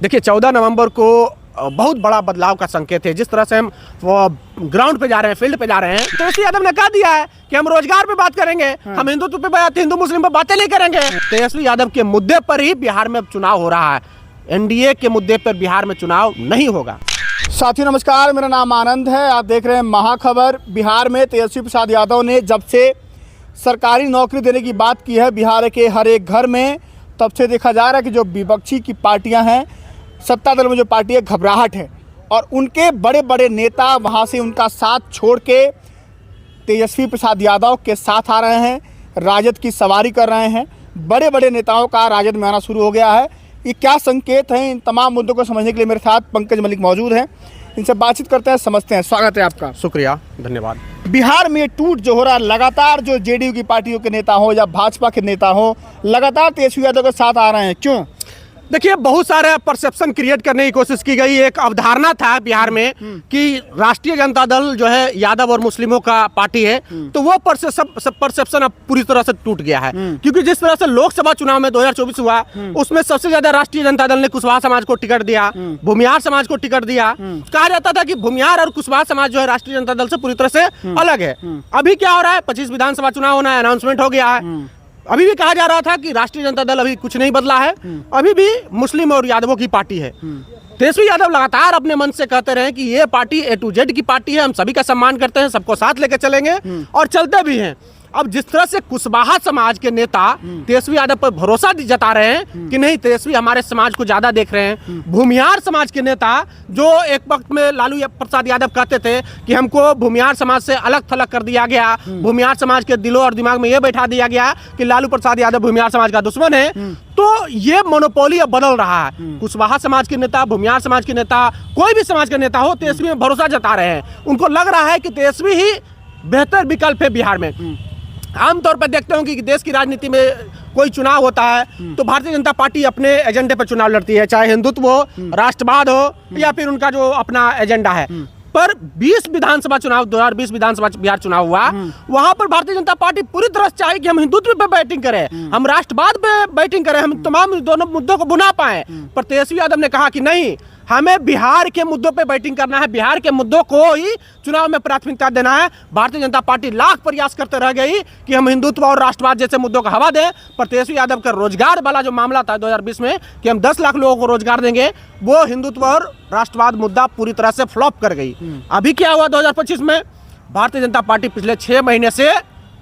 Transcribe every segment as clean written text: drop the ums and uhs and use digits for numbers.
देखिए 14 नवंबर को बहुत बड़ा बदलाव का संकेत है। जिस तरह से हम ग्राउंड पे जा रहे हैं, फील्ड पे जा रहे हैं, तेजस्वी यादव ने कह दिया है कि हम रोजगार पे बात करेंगे, हम हिंदुत्व पे बात, हिंदू मुस्लिम पे बातें नहीं करेंगे। तेजस्वी यादव के मुद्दे पर ही बिहार में चुनाव हो रहा है, एनडीए के मुद्दे पर बिहार में चुनाव नहीं होगा। साथियों नमस्कार, मेरा नाम आनंद है, आप देख रहे हैं महाखबर। बिहार में तेजस्वी प्रसाद यादव ने जब से सरकारी नौकरी देने की बात की है बिहार के हर एक घर में, तब से देखा जा रहा है कि जो विपक्षी की पार्टियां हैं, सत्ता दल में जो पार्टी है, घबराहट है और उनके बड़े बड़े नेता वहां से उनका साथ छोड़ के तेजस्वी प्रसाद यादव के साथ आ रहे हैं, राजद की सवारी कर रहे हैं। बड़े बड़े नेताओं का राजद में आना शुरू हो गया है। ये क्या संकेत हैं, इन तमाम मुद्दों को समझने के लिए मेरे साथ पंकज मलिक मौजूद हैं, इनसे बातचीत करते हैं, समझते हैं। स्वागत है आपका। शुक्रिया, धन्यवाद। बिहार में टूट जो हो रहा है, लगातार जो जेडीयू की पार्टियों के नेता हो या भाजपा के नेता हो, लगातार तेजस्वी यादव के साथ आ रहे हैं, क्यों? देखिए, बहुत सारे परसेप्शन क्रिएट करने की कोशिश की गई। एक अवधारणा था बिहार में कि राष्ट्रीय जनता दल जो है यादव और मुस्लिमों का पार्टी है, तो वो परसेप्शन अब पूरी तरह से टूट गया है। क्योंकि जिस तरह से लोकसभा चुनाव में 2024 हुआ, उसमें सबसे ज्यादा राष्ट्रीय जनता दल ने कुशवाहा समाज को टिकट दिया, भूमिहार समाज को टिकट दिया। कहा जाता था कि भूमिहार और कुशवाहा समाज जो है राष्ट्रीय जनता दल से पूरी तरह से अलग है। अभी क्या हो रहा है, 25 विधानसभा चुनाव होना है, अनाउंसमेंट हो गया है। अभी भी कहा जा रहा था कि राष्ट्रीय जनता दल अभी कुछ नहीं बदला है, अभी भी मुस्लिम और यादवों की पार्टी है। तेजस्वी यादव लगातार अपने मन से कहते रहे कि ये पार्टी A to Z की पार्टी है, हम सभी का सम्मान करते हैं, सबको साथ लेकर चलेंगे और चलते भी हैं। अब जिस तरह से कुशवाहा समाज के नेता तेजस्वी यादव पर भरोसा जता रहे हैं कि नहीं, तेजस्वी हमारे समाज को ज्यादा देख रहे हैं। भूमिहार समाज के नेता जो एक वक्त में लालू प्रसाद यादव कहते थे कि हमको भूमिहार समाज से अलग थलग कर दिया गया, भूमिहार समाज के दिलों और दिमाग में ये बैठा दिया गया कि लालू प्रसाद यादव भूमिहार समाज का दुश्मन है, तो ये मोनोपोली अब बदल रहा है। कुशवाहा समाज के नेता, भूमिहार समाज के नेता, कोई भी समाज के नेता हो, तेजस्वी में भरोसा जता रहे हैं। उनको लग रहा है कि तेजस्वी ही बेहतर विकल्प है बिहार में। आमतौर पर देखते होंगे कि देश की राजनीति में कोई चुनाव होता है तो भारतीय जनता पार्टी अपने एजेंडे पर चुनाव लड़ती है, चाहे हिंदुत्व हो, राष्ट्रवाद हो या फिर उनका जो अपना एजेंडा है। पर 20 विधानसभा चुनाव 2020 विधानसभा बिहार चुनाव हुआ, वहां पर भारतीय जनता पार्टी पूरी तरह से चाहे कि हम हिंदुत्व पे बैटिंग करें, हम राष्ट्रवाद पे बैटिंग करें, हम तमाम दोनों मुद्दों को बुना पाए। पर तेजस्वी यादव ने कहा कि नहीं, हमें बिहार के मुद्दों पे बैटिंग करना है, बिहार के मुद्दों को ही चुनाव में प्राथमिकता देना है। भारतीय जनता पार्टी लाख प्रयास करते रह गई कि हम हिंदुत्व और राष्ट्रवाद जैसे मुद्दों को हवा दें, पर तेजस्वी यादव का रोजगार वाला जो मामला था 2020 में कि हम 10 लाख लोगों को रोजगार देंगे, वो हिंदुत्व और राष्ट्रवाद मुद्दा पूरी तरह से फ्लॉप कर गई। अभी क्या हुआ 2025 में, भारतीय जनता पार्टी पिछले 6 महीने से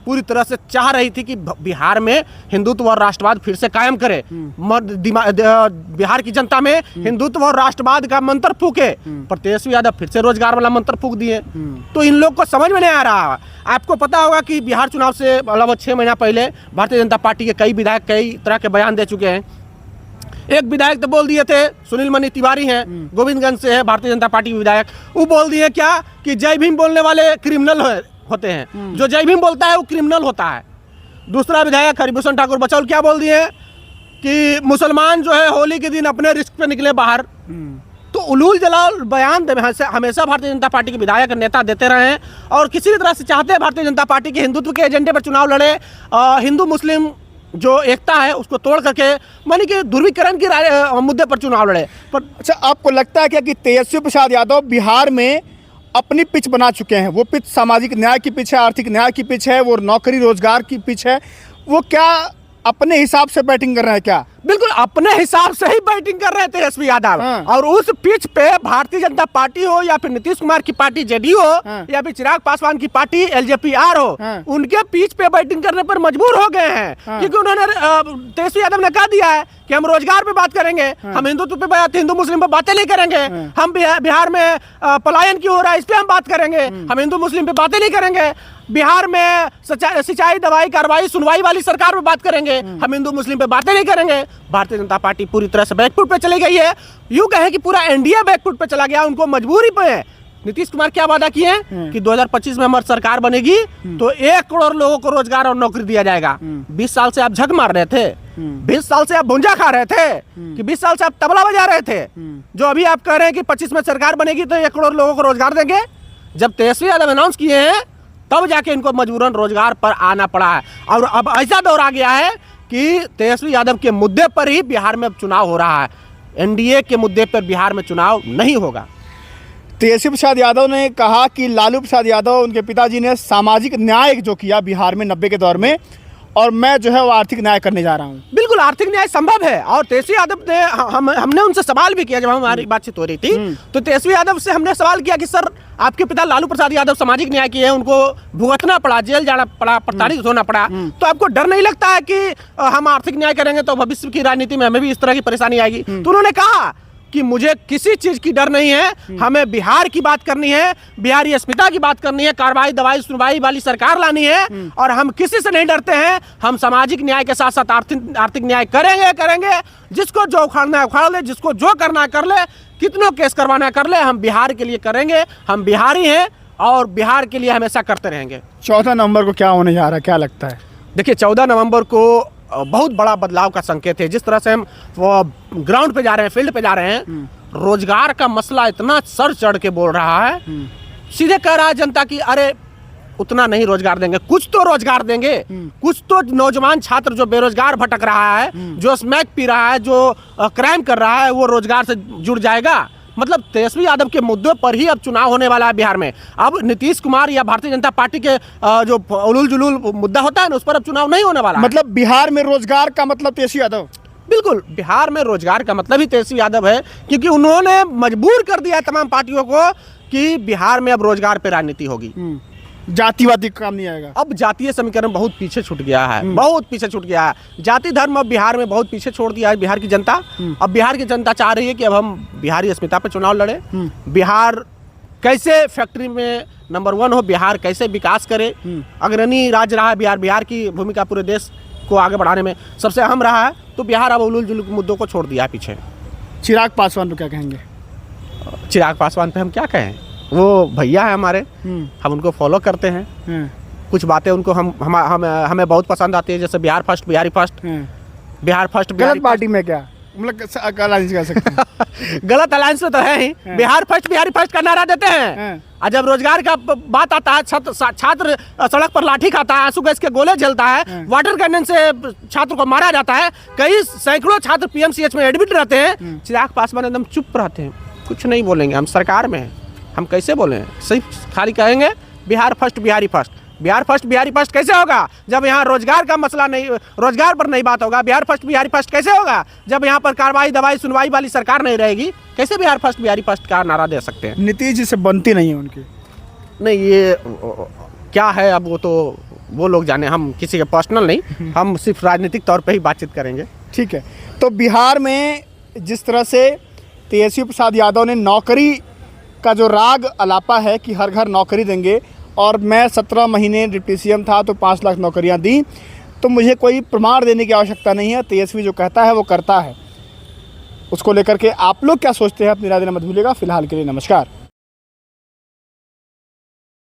पूरी तरह से चाह रही थी कि बिहार में हिंदुत्व और राष्ट्रवाद फिर से कायम करे, बिहार की जनता में हिंदुत्व और राष्ट्रवाद का मंत्र फूके, पर तेजस्वी यादव फिर से रोजगार वाला मंत्र फूक दिए। तो इन लोग को समझ में नहीं आ रहा। आपको पता होगा कि बिहार चुनाव से लगभग 6 महीना पहले भारतीय जनता पार्टी के कई विधायक कई तरह के बयान दे चुके हैं। एक विधायक तो बोल दिए थे, सुनील मनी तिवारी हैं, गोविंदगंज से है, भारतीय जनता पार्टी के विधायक, वो बोल दिए क्या कि जय भीम बोलने वाले क्रिमिनल होते हैं, जो जय भीम बोलता है वो क्रिमिनल होता है। दूसरा विधायक हरिभूषण ठाकुर बचौल क्या बोल दिए कि मुसलमान जो है होली के दिन अपने रिस्क पे निकले बाहर। तो उलूल जलाल बयान हमेशा भारतीय जनता पार्टी के विधायक नेता देते रहे हैं और किसी भी तरह से चाहते हैं भारतीय जनता पार्टी के हिंदुत्व के एजेंडे पर चुनाव लड़े, हिंदू मुस्लिम जो एकता है उसको तोड़ करके मानी कि ध्रुवीकरण की मुद्दे पर चुनाव लड़े। पर अच्छा, आपको लगता है क्या कि तेजस्वी प्रसाद यादव बिहार में अपनी पिच बना चुके हैं? वो पिच सामाजिक न्याय की पिच है, आर्थिक न्याय की पिच है, वो नौकरी रोजगार की पिच है, वो क्या अपने हिसाब से बैटिंग कर रहे हैं क्या? बिल्कुल अपने हिसाब से ही बैटिंग कर रहे थे तेजस्वी यादव। और उस पिच पे भारतीय जनता पार्टी हो या फिर नीतीश कुमार की पार्टी जेडीयू हो या फिर चिराग पासवान की पार्टी एलजेपी-आर हो, उनके पिच पे बैटिंग करने पर मजबूर हो गए हैं। क्योंकि उन्होंने तेजस्वी यादव ने कह दिया है कि हम रोजगार पे बात करेंगे, हम हिंदुत्व पे बात, हिंदू मुस्लिम पे बातें नहीं करेंगे, हम बिहार में पलायन क्यों हो रहा है इस पे हम बात करेंगे, हम हिंदू मुस्लिम पे बातें नहीं करेंगे, बिहार में सिंचाई दवाई कार्रवाई सुनवाई वाली सरकार पे बात करेंगे, हम हिंदू मुस्लिम पे बातें नहीं करेंगे। भारतीय जनता पार्टी पूरी तरह से बैकफुट पे चली गई है। यूं कहें कि पूरा एनडीए बैकफुट पे चला गया, उनको मजबूरी पे है। नीतीश कुमार क्या वादा किए कि 2025 में हमारी सरकार बनेगी तो 1 करोड़ लोगों को रोजगार और नौकरी दिया जाएगा। 20 साल से आप झक मार रहे थे, 20 साल से आप भुंजा खा रहे थे, कि 20 साल से आप तबला बजा रहे थे, जो अभी आप कह रहे हैं कि 25 में सरकार बनेगी तो 1 करोड़ लोगों को रोजगार देंगे। जब तेजस्वी यादव अनाउंस किए हैं तब जाके इनको मजबूरन रोजगार पर आना पड़ा है। और अब ऐसा दौर आ गया है कि तेजस्वी यादव के मुद्दे पर ही बिहार में चुनाव हो रहा है। एनडीए के मुद्दे पर बिहार में चुनाव नहीं होगा। तेजस्वी प्रसाद यादव ने कहा कि लालू प्रसाद यादव उनके पिताजी ने सामाजिक न्याय जो किया बिहार में 90 के दौर में, और मैं जो है वो आर्थिक न्याय करने जा रहा हूँ। बिल्कुल आर्थिक न्याय संभव है। और तेजस्वी यादव ने हमने उनसे सवाल भी किया जब हमारी बातचीत हो रही थी, तो तेजस्वी यादव से हमने सवाल किया कि सर आपके पिता लालू प्रसाद यादव सामाजिक न्याय किए हैं, उनको भुगतना पड़ा, जेल जाना पड़ा, प्रताड़ित होना पड़ा, तो आपको डर नहीं लगता है कि हम आर्थिक न्याय करेंगे तो भविष्य की राजनीति में हमें भी इस तरह की परेशानी आएगी? तो उन्होंने कहा कि मुझे किसी चीज की डर नहीं है, हमें बिहार की बात करनी है, बिहारी अस्मिता की बात करनी है, कार्रवाई दवाई सुनवाई वाली सरकार लानी है, और हम किसी से नहीं डरते हैं। हम सामाजिक न्याय के साथ साथ आर्थिक न्याय करेंगे। जिसको जो उखाड़ना है उखाड़ ले, जिसको जो करना है कर ले, कितनों केस करवाना है कर ले, हम बिहार के लिए करेंगे। हम बिहारी हैं और बिहार के लिए हमेशा करते रहेंगे। 14 नवंबर को क्या होने जा रहा है, क्या लगता है? देखिए 14 नवंबर को बहुत बड़ा बदलाव का संकेत है। जिस तरह से हम ग्राउंड पे जा रहे हैं, फील्ड पे जा रहे हैं, रोजगार का मसला इतना सर चढ़ के बोल रहा है, सीधे कह रहा है जनता की अरे उतना नहीं रोजगार देंगे, कुछ तो रोजगार देंगे, कुछ तो नौजवान छात्र जो बेरोजगार भटक रहा है, जो स्मैक पी रहा है, जो क्राइम कर रहा है, वो रोजगार से जुड़ जाएगा। मतलब तेजस्वी यादव के मुद्दों पर ही अब चुनाव होने वाला है बिहार में। अब नीतीश कुमार या भारतीय जनता पार्टी के जो उलूल जुलूल मुद्दा होता है ना, उस पर अब चुनाव नहीं होने वाला। मतलब बिहार में रोजगार का मतलब तेजस्वी यादव? बिल्कुल, बिहार में रोजगार का मतलब ही तेजस्वी यादव है, क्योंकि उन्होंने मजबूर कर दिया है तमाम पार्टियों को कि बिहार में अब रोजगार पे राजनीति होगी। जातिवादी काम नहीं आएगा। अब जातीय समीकरण बहुत पीछे छूट गया है, बहुत पीछे छूट गया है। जाति धर्म अब बिहार में बहुत पीछे छोड़ दिया है बिहार की जनता। अब बिहार की जनता चाह रही है कि अब हम बिहारी अस्मिता पे चुनाव लड़े, बिहार कैसे फैक्ट्री में नंबर 1 हो, बिहार कैसे विकास करे। अग्रणी राज्य रहा है बिहार, बिहार की भूमिका पूरे देश को आगे बढ़ाने में सबसे अहम रहा है। तो बिहार अब उलूल जुलूल मुद्दों को छोड़ दिया है पीछे। चिराग पासवान को क्या कहेंगे? चिराग पासवान पे हम क्या कहें, वो भैया है हमारे, हम उनको फॉलो करते हैं। कुछ बातें उनको हमें बहुत पसंद आती है, जैसे Bihar first, Bihari first, Bihar first. गलत पार्टी में क्या मतलब अलायंस कर सकते हैं? गलत अलायंस में तो है ही। बिहार फर्स्ट बिहारी फर्स्ट का नारा देते हैं, और जब रोजगार का बात आता है, छात्र सड़क पर लाठी खाता है, आंसू गैस के गोले जलता है, वाटर कैनन से छात्र को मारा जाता है, कई सैकड़ों छात्र पीएमसीएच में एडमिट रहते हैं, चिराग पासवान एकदम चुप रहते हैं, कुछ नहीं बोलेंगे। हम सरकार में हैं, हम कैसे बोलें? सिर्फ खाली कहेंगे Bihar first Bihari first. Bihar first Bihari first कैसे होगा जब यहाँ रोजगार का मसला नहीं, रोजगार पर नहीं बात होगा? बिहार फर्स्ट बिहारी फर्स्ट कैसे होगा जब यहाँ पर कार्रवाई दवाई सुनवाई वाली सरकार नहीं रहेगी? कैसे बिहार फर्स्ट बिहारी फर्स्ट का नारा दे सकते हैं? नीतीश जी से बनती नहीं है उनकी। नहीं, ये क्या है अब वो तो वो लोग जाने, हम किसी के पर्सनल नहीं, हम सिर्फ राजनीतिक तौर पर ही बातचीत करेंगे। ठीक है, तो बिहार में जिस तरह से तेजस्वी प्रसाद यादव ने नौकरी का जो राग अलापा है कि हर घर नौकरी देंगे, और मैं 17 महीने डिप्टी सीएम था तो 5 लाख नौकरियां दी, तो मुझे कोई प्रमाण देने की आवश्यकता नहीं है, तेजस्वी जो कहता है वो करता है। उसको लेकर के आप लोग क्या सोचते हैं अपनी राय देना मत भूलिएगा। फिलहाल के लिए नमस्कार।